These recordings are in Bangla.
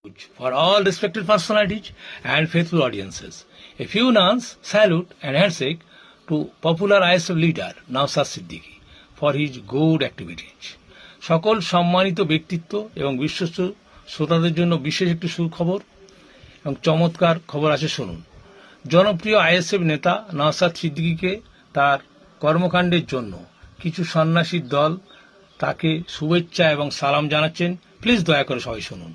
For all respected personalities and faithful audiences, a few nuns salute and handshake to popular ISF leader Nawsaz Siddiqui for his good activities. সকল সম্মানিত ব্যক্তিত্ব এবং বিশ্বস্ত শ্রোতাদের জন্য বিশেষ একটি সুখবর এবং চমৎকার খবর আছে, শুনুন। জনপ্রিয় আইএসএফ নেতা নওশাদ সিদ্দিকীকে তার কর্মকাণ্ডের জন্য কিছু সন্ন্যাসীর দল তাকে শুভেচ্ছা এবং সালাম জানাচ্ছেন। প্লিজ দয়া করে সবাই শুনুন।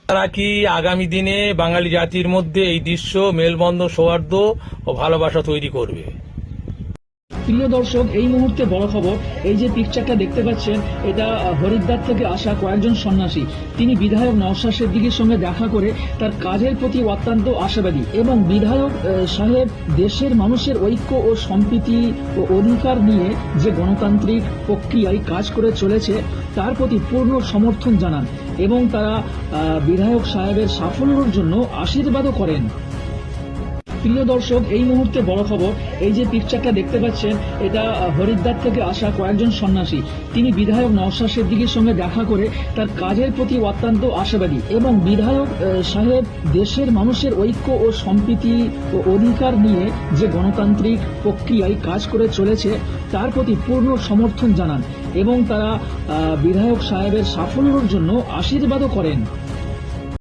তারা কি আগামী দিনে বাঙালি জাতির মধ্যে এই দৃশ্য মেলবন্ধন, সৌহার্দ্য ও ভালোবাসা তৈরি করবে। প্রিয় দর্শক, এই মুহূর্তে বড় খবর। এই যে পিকচারটা দেখতে পাচ্ছেন, এটা হরিদ্বার থেকে আসা কয়েকজন সন্ন্যাসী। তিনি বিধায়ক নওশাদ সিদ্দিকীর সঙ্গে দেখা করে তার কাজের প্রতি অত্যন্ত আশাবাদী এবং বিধায়ক সাহেব দেশের মানুষের ঐক্য ও সম্প্রীতি ও অধিকার নিয়ে যে গণতান্ত্রিক প্রক্রিয়ায় কাজ করে চলেছে তার প্রতি পূর্ণ সমর্থন জানান এবং তারা বিধায়ক সাহেবের সাফল্যের জন্য আশীর্বাদও করেন। প্রিয় দর্শক, এই মুহূর্তে বড় খবর। এই যে পিকচারটা দেখতে পাচ্ছেন, এটা হরিদ্বার থেকে আসা কয়েকজন সন্ন্যাসী। তিনি বিধায়ক নওশাদ সিদ্দিকীর সঙ্গে দেখা করে তার কাজের প্রতি অত্যন্ত আশাবাদী এবং বিধায়ক সাহেব দেশের মানুষের ঐক্য ও সম্প্রীতি ও অধিকার নিয়ে যে গণতান্ত্রিক প্রক্রিয়ায় কাজ করে চলেছে তার প্রতি পূর্ণ সমর্থন জানান এবং তারা বিধায়ক সাহেবের সাফল্যের জন্য আশীর্বাদও করেন।